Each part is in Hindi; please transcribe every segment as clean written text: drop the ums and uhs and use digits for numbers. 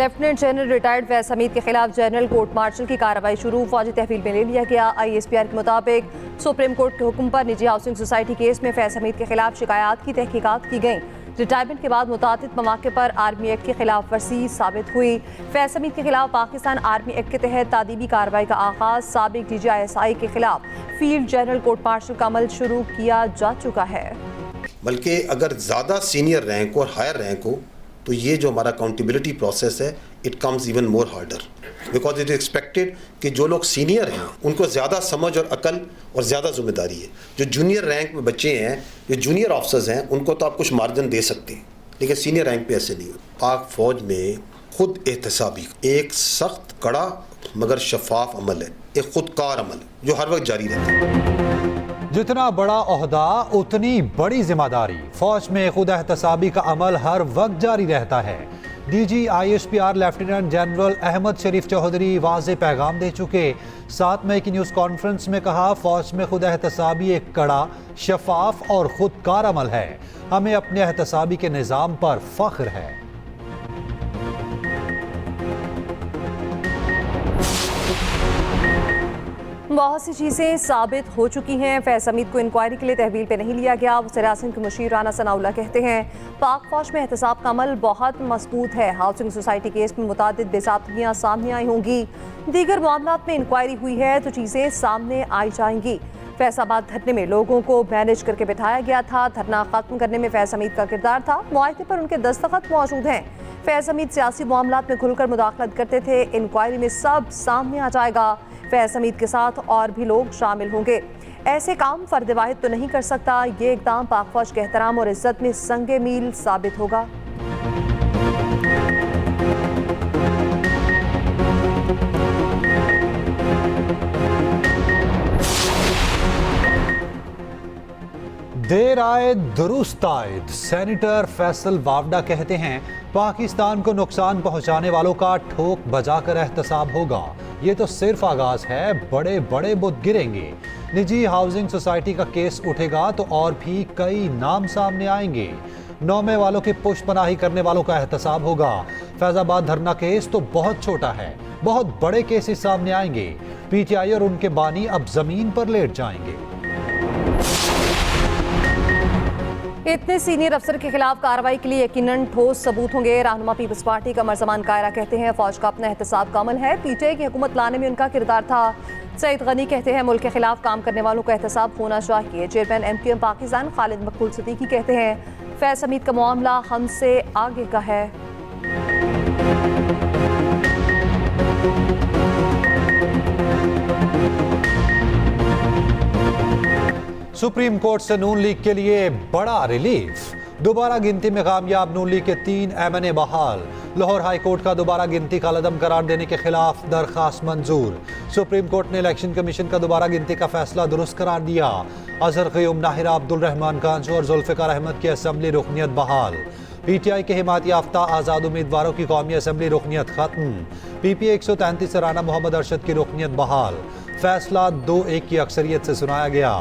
Lieutenant general retired Faiz Hamid के खिलाफ जनरल कोर्ट मार्शल की कार्रवाई शुरू, फौजी तहवील में ले लिया गया। ISPR के मुताबिक सुप्रीम कोर्ट के हुक्म पर निजी हाउसिंग सोसाइटी केस में फैज हमीद के खिलाफ शिकायत की तहकीकात की गई। रिटायरमेंट के बाद मुतादिद मौके पर आर्मी एक्ट की खिलाफ वर्जी साबित हुई। फैज हमीद के खिलाफ पाकिस्तान आर्मी एक्ट के तहत तादीबी कार्रवाई का आगाज, साबिक DGI के खिलाफ फील्ड जनरल कोर्ट मार्शल का अमल शुरू किया जा चुका है। बल्कि अगर ज़्यादा सीनियर रैंक और हायर रैंक हो तो ये जो हमारा अकाउंटेबिलिटी प्रोसेस है it comes even more harder, because it is expected कि जो लोग सीनियर हैं उनको ज़्यादा समझ और अकल और ज़्यादा जिम्मेदारी है। जो जूनियर रैंक में बच्चे हैं, जो जूनियर ऑफिसर्स हैं, उनको तो आप कुछ मार्जिन दे सकते हैं, लेकिन सीनियर रैंक पे ऐसे नहीं होता। पाक फौज में खुद एहतसाबी एक सख्त कड़ा मगर शफाफ अमल है, एक खुदकार अमल जो हर वक्त जारी रहता है। जितना बड़ा ओहदा उतनी बड़ी जिम्मेदारी। फौज में खुद एहतसाबी का अमल हर वक्त जारी रहता है। DG ISPR lieutenant general Ahmed Sharif Chaudhry वाज़े पैगाम दे चुके। 7 मई की न्यूज़ कॉन्फ्रेंस में कहा, फौज में खुद एहतसाबी एक कड़ा, शफाफ और खुदकार अमल है। हमें अपने एहतसाबी के निज़ाम पर फख्र है। बहुत सी चीज़ें साबित हो चुकी हैं। फैज हमीद को इंक्वायरी के लिए तहवील पे नहीं लिया गया। वज़ीर-ए-आज़म के मुशीर राना सनाउल्लाह कहते हैं, पाक फौज में एहतसाब का अमल बहुत मजबूत है। हाउसिंग सोसाइटी केस में मुतादिद बेज़ाब्तियाँ सामने आई होंगी। दीगर मामलात में इंक्वायरी हुई है तो चीज़ें सामने आई जाएंगी। फैसलाबाद धरने में लोगों को मैनेज करके बिठाया गया था। धरना खत्म करने में फैज हमीद का किरदार था। मुआहदे पर उनके दस्तखत मौजूद हैं। फैज हमीद सियासी मामलात में खुलकर मुदाखलत करते थे। इंक्वायरी में सब सामने आ जाएगा। फैज हमीद के साथ और भी लोग शामिल होंगे। ऐसे काम फर्द वाहिद तो नहीं कर सकता। ये इक़दाम पाक फौज के एहतराम और इज्जत में संगे मील साबित होगा। देर आए दुरुस्त आयद। सेनेटर फैसल वावडा कहते हैं, पाकिस्तान को नुकसान पहुंचाने वालों का ठोक बजाकर एहतसाब होगा। ये तो सिर्फ आगाज है, बड़े बड़े बुत गिरेंगे। निजी हाउसिंग सोसाइटी का केस उठेगा तो और भी कई नाम सामने आएंगे। 9 मई वालों की पुष्पनाही करने वालों का एहतसाब होगा। फैजाबाद धरना केस तो बहुत छोटा है, बहुत बड़े केसेस सामने आएंगे। PTI और उनके बानी अब जमीन पर लेट जाएंगे। इतने सीनियर अफसर के खिलाफ कार्रवाई के लिए यकीनन ठोस सबूत होंगे। रहनुमा पीपल्स पार्टी का मरजमान कायरा कहते हैं, फौज का अपना एहतसाब का अमल है। PTI की हुकूमत लाने में उनका किरदार था। सईद गनी कहते हैं, मुल्क के खिलाफ काम करने वालों का एहतसाब होना चाहिए। चेयरमैन MQM पाकिस्तान खालिद मकबूल सिद्दीकी कहते हैं, फैज हमीद का मामला हमसे आगे का है। सुप्रीम कोर्ट से नून लीग के लिए बड़ा रिलीफ। दोबारा गिनती में कामयाब नून लीग के 3 MNA बहाल। लाहौर हाई कोर्ट का दोबारा गिनती का कलअदम करार देने के खिलाफ दरखास्त मंजूर। सुप्रीम कोर्ट ने इलेक्शन कमीशन का दोबारा गिनती का फैसला दुरुस्त करार दिया। अजहर क़य्यूम, नाहिरा, अब्दुल रहमान कांजू और जुल्फ़िकार अहमद की असम्बली रुकनियत बहाल। PTI के हिमायत याफ्ता आज़ाद उम्मीदवारों की कौमी असम्बली रुकनियत खत्म। PPA 133 से राना मोहम्मद अरशद की रुकनियत बहाल। फैसला 2-1 की अक्सरियत से सुनाया गया।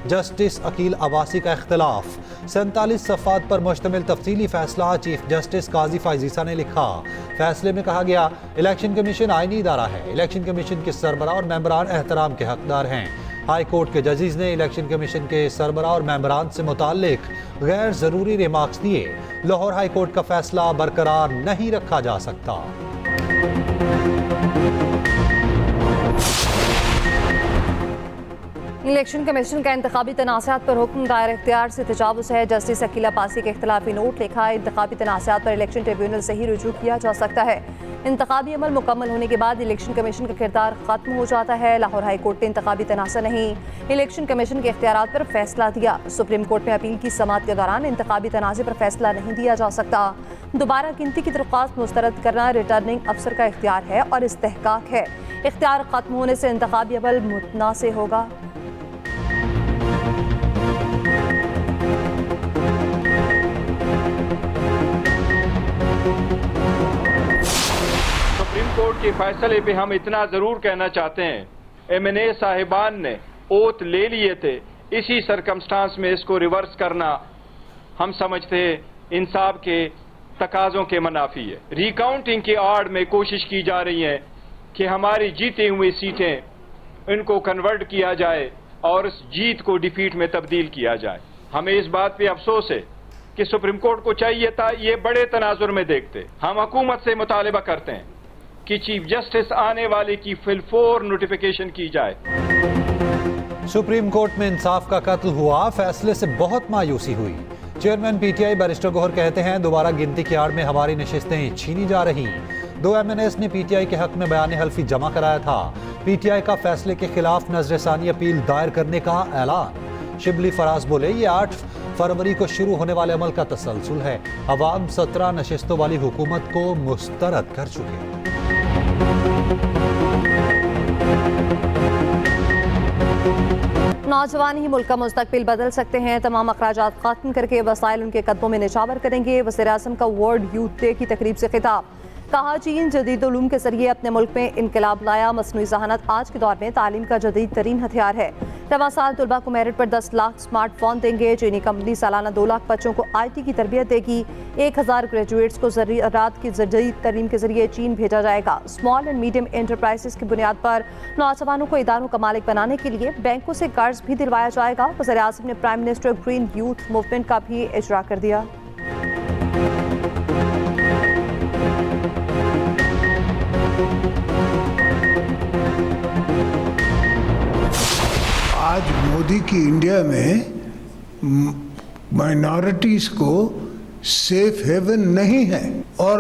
जस्टिस अकील अब्बासी का इख्तिलाफ। 47 सफ़ात पर मुश्तमिल तफसीली फैसला चीफ जस्टिस काजी फायजीसा ने लिखा। फैसले में कहा गया, इलेक्शन कमीशन आईनी इदारा है। इलेक्शन कमीशन के सरबराह और मेंबरान एहतराम के हकदार हैं। हाई कोर्ट के जजेस ने इलेक्शन कमीशन के सरबराह और मेंबरान से मुताल्लिक गैर ज़रूरी रिमार्क्स दिए। लाहौर हाई कोर्ट का फैसला बरकरार नहीं रखा जा सकता। इलेक्शन कमीशन का इंतखाबी तनाज़ात पर हुक्म दायर इख्तियार से तजावुज़ है। जस्टिस अकील अब्बासी के इख्तिलाफी नोट लिखा है, इंतखाबी तनाज़ात पर इलेक्शन ट्रिब्यूनल से ही रुजू किया जा सकता है। इंतखाबी अमल मुकम्मल होने के बाद इलेक्शन कमीशन का किरदार खत्म हो जाता है। लाहौर हाई कोर्ट ने इंतखाबी तनाज़ा नहीं, इलेक्शन कमीशन के इख्तियारात पर फैसला दिया। सुप्रीम कोर्ट में अपील की समाअत के दौरान इंतखाबी तनाज़े पर फैसला नहीं दिया जा सकता। दोबारा गिनती की दरख्वास्त मुस्तरद करना रिटर्निंग अफसर का इख्तियार है और इस्तेहकाक है। इख्तियार खत्म होने से इंतखाबी अमल मुतनाज़ होगा। सुप्रीम कोर्ट के फैसले पे हम इतना जरूर कहना चाहते हैं, MNA साहिबान ने ओथ ले लिए थे। इसी सरकमस्टांस में इसको रिवर्स करना हम समझते हैं इंसाफ के तकाजों के मनाफी है। रिकाउंटिंग की आड़ में कोशिश की जा रही है कि हमारी जीती हुई सीटें इनको कन्वर्ट किया जाए और इस जीत को डिफीट में तब्दील किया जाए। हमें इस बात पे अफसोस है कि सुप्रीम कोर्ट को चाहिए था ये बड़े तनाजुर में देखते। हम हुकूमत से मुतालिबा करते हैं कि चीफ जस्टिस आने वाले की फिलफोर नोटिफिकेशन की जाए। सुप्रीम कोर्ट में इंसाफ का कत्ल हुआ, फैसले से बहुत मायूसी हुई। चेयरमैन पीटीआई बैरिस्टर गौहर कहते हैं दोबारा गिनती की आड़ में हमारी नशिस्तें छीनी जा रही। 2 MNAs ने पीटीआई के हक में बयान हल्फी जमा कराया था। पीटीआई का फैसले के खिलाफ नजरसानी अपील दायर करने का ऐलान। शिबली फराज बोले ये 8 फरवरी को शुरू होने वाले अमल का तसलसल है। अवाम 17 नशिस्तों वाली हुकूमत को मुस्तरद कर चुके। नौजवान ही मुल्क का मुस्तकबिल बदल सकते हैं। तमाम अखराजात खत्म करके वसाइल उनके कदमों में निछावर करेंगे। वज़ीर-ए-आज़म का वर्ल्ड यूथ डे की तकरीब से खिताब। कहा चीन जदीद उलूम के जरिए अपने मुल्क में इनकलाब लाया। मसनूई ज़हानत आज के दौर में तालीम का जदीद तरीन हथियार है। रवां साल तलबा को मेरिट पर 10 लाख स्मार्टफोन देंगे। चीनी कंपनी सालाना 2 लाख बच्चों को IT की तरबियत देगी। 1000 ग्रेजुएट्स को ज़राअत की जदीद तरीन के जरिए चीन भेजा जाएगा। स्मॉल एंड मीडियम एंटरप्राइजेस की बुनियाद पर नौजवानों को इदारों का मालिक बनाने के लिए बैंकों से कर्ज भी दिलवाया जाएगा। वज़ीर-ए-आज़म ने prime minister green youth movement का भी इजरा कर दिया। आज मोदी की इंडिया में माइनॉरिटीज़ को सेफ हेवन नहीं है, और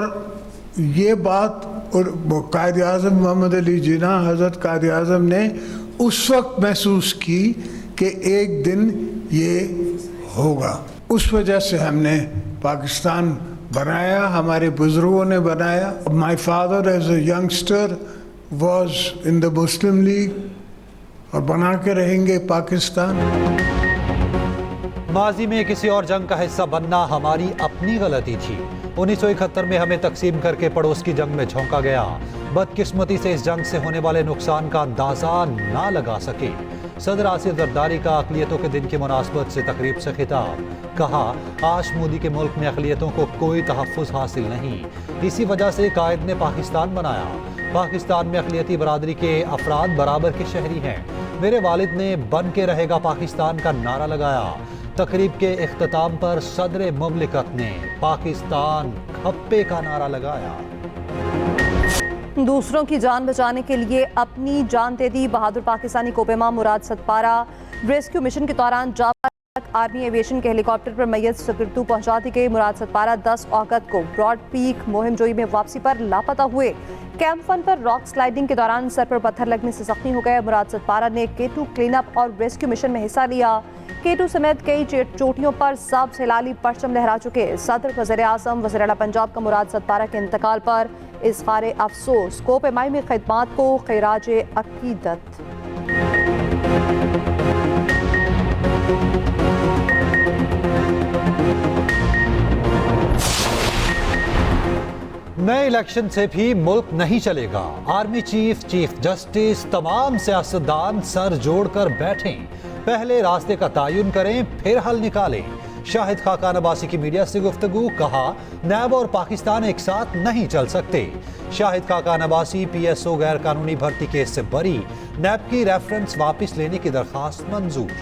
ये बात कायद आज़म मोहम्मद अली जिन्ना हज़रत कायद आज़म ने उस वक्त महसूस की कि एक दिन ये होगा। उस वजह से हमने पाकिस्तान बनाया, हमारे बुजुर्गों ने बनाया। My father as a youngster was in the Muslim League और बना के रहेंगे पाकिस्तान। माजी में किसी और जंग का हिस्सा बनना हमारी अपनी गलती थी। 1971 में हमें तकसीम करके पड़ोस की जंग में झोंका गया। बदकिस्मती से इस जंग से होने वाले नुकसान का अंदाजा ना लगा सके। सदर आसिफ जरदारी का अक़लियतों के दिन की मुनासबत से तकरीब से खिताब। कहा आज मोदी के मुल्क में अक़लियतों को कोई तहफ़्फ़ुज़ हासिल नहीं, इसी वजह से कायद ने पाकिस्तान बनाया। पाकिस्तान में अक़लियती बरादरी के अफराद बराबर के शहरी हैं। मेरे वालिद ने बन के रहेगा पाकिस्तान का नारा लगाया। तकरीब के इख्तिताम पर सदर मुमलिकत ने पाकिस्तान खप्पे का नारा लगाया। दूसरों की जान बचाने के लिए अपनी जान दे दी। बहादुर पाकिस्तानी कोपेमा मुराद सतपारा रेस्क्यू मिशन के दौरान जावा आर्मी एविएशन के हेलीकॉप्टर पर मैयत सुकर्दू पहुंचा दी गई। मुराद सतपारा 10 अगस्त को ब्रॉड पीक मुहिम जोई में वापसी पर लापता हुए। कैंप वन पर रॉक स्लाइडिंग के दौरान सर पर पत्थर लगने से जख्मी हो गए। मुराद सतपारा ने K2 क्लीनअप और रेस्क्यू मिशन में हिस्सा लिया। K2 समेत कई चोटियों पर सब हिलाली परचम लहरा चुके। सदर वज़ीर-ए-आज़म वज़ीर आला पंजाब का मुराद सतपारा के इंतकाल पर इज़हार अफसोस। कोपेमाई में खिदमात को खिराज अकीदत। नए इलेक्शन से भी मुल्क नहीं चलेगा। आर्मी चीफ, चीफ जस्टिस, तमाम सियासतदान सर जोड़कर बैठें। पहले रास्ते का तयन करें, फिर हल निकालें। शाहिद खाकान अब्बासी की मीडिया से गुफ्तगू। कहा नैब और पाकिस्तान एक साथ नहीं चल सकते। शाहिद खाकान अब्बासी PSO गैर कानूनी भर्ती केस से बरी। नैब की रेफरेंस वापस लेने की दरखास्त मंजूर।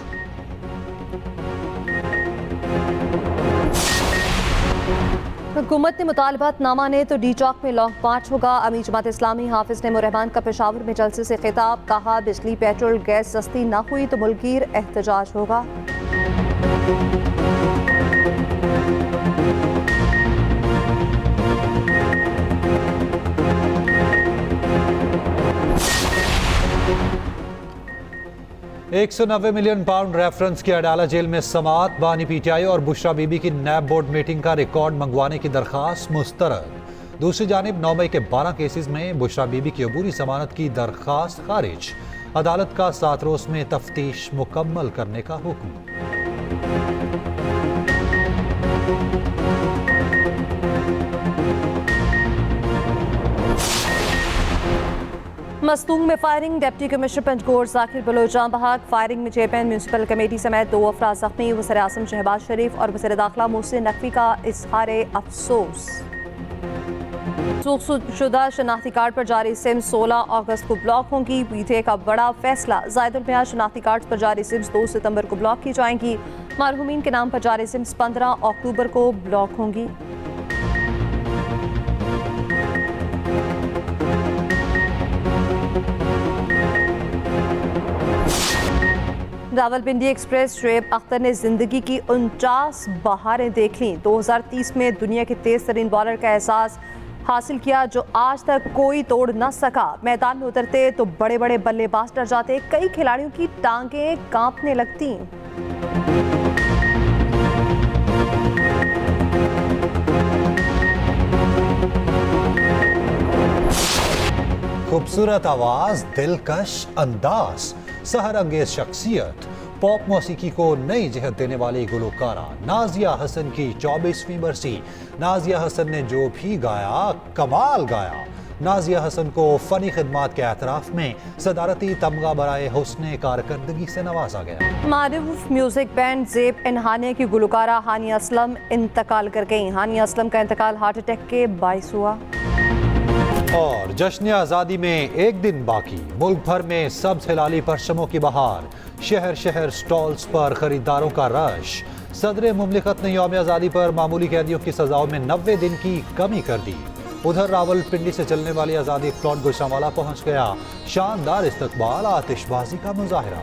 हुकूमत ने मुतालबात ना माने तो डी चौक में लॉन्ग मार्च होगा। अमीर जमात इस्लामी हाफिज नईमुर रहमान का पेशावर में जलसे से खिताब। कहा बिजली पेट्रोल गैस सस्ती ना हुई तो मुल्कीर एहतजाज होगा। £190 मिलियन रेफरेंस की अडाला जेल में समात। बानी PTI और बुशरा बीबी की नैब बोर्ड मीटिंग का रिकॉर्ड मंगवाने की दरखास्त मुस्तरद। दूसरी जानिब 9 मई के 12 केसेस में बुशरा बीबी की अबूरी जमानत की दरखास्त खारिज। अदालत का 7 रोज में तफ्तीश मुकम्मल करने का हुक्म। मस्तूंग में firing. Deputy commissioner Panjgur Zakir Baloch जान बहक। फायरिंग में चेयरमैन म्यूनसिपल कमेटी समेत 2 अफराद जख्मी। वज़ीर-ए-आज़म शहबाज शरीफ और वज़ीर दाखिला मोहसिन नकवी का इज़हार अफसोस। मनसूखशुदा शनाख्ती कार्ड पर जारी सिम्स 16 अगस्त को ब्लॉक होंगी। पीटीआई का बड़ा फैसला, ज़ायदुल मियां शनाख्ती कार्ड पर जारी सिम्स 2 सितंबर को ब्लॉक की जाएंगी। मरहूमीन के नाम पर जारी सिम्स 15 अक्टूबर को ब्लॉक होंगी। रावलपिंडी एक्सप्रेस शुएब अख्तर ने जिंदगी की 49 बहारें देख लीं। 2030 में दुनिया के तेज तरीन बॉलर का एहसास हासिल किया जो आज तक कोई तोड़ न सका। मैदान में उतरते तो बड़े बड़े बल्लेबाज डर जाते, कई खिलाड़ियों की टांगें कांपने लगती। खूबसूरत आवाज, दिलकश अंदाज, सहर अंगेज शख्सियत, पॉप मौसीकी को नई जहत देने वाली गुलकारा नाजिया हसन की 24वीं बरसी। नाजिया हसन ने जो भी गाया कमाल गाया। नाजिया हसन को फनी खिदमात के एतराफ में सदारती तमगा बराए हुस्ने कारकर्दगी से नवाजा गया। मारूफ म्यूजिक बैंड ज़ेब इनहाने की गुलकारा हानिया असलम इंतकाल कर गई। हानिया असलम का इंतकाल हार्ट अटैक के बाइस हुआ। और जश्न आज़ादी में एक दिन बाकी, मुल्क भर में सब्ज हिलाली परचमों की बहार। शहर शहर स्टॉल्स पर खरीदारों का रश। सदर मुमलिकत ने यौम आज़ादी पर मामूली कैदियों की सजाओं में 90 दिन की कमी कर दी। उधर रावलपिंडी से चलने वाली आज़ादी प्लॉट गुजरांवाला पहुंच गया। शानदार इस्तकबाल, आतिशबाजी का मुजाहिरा।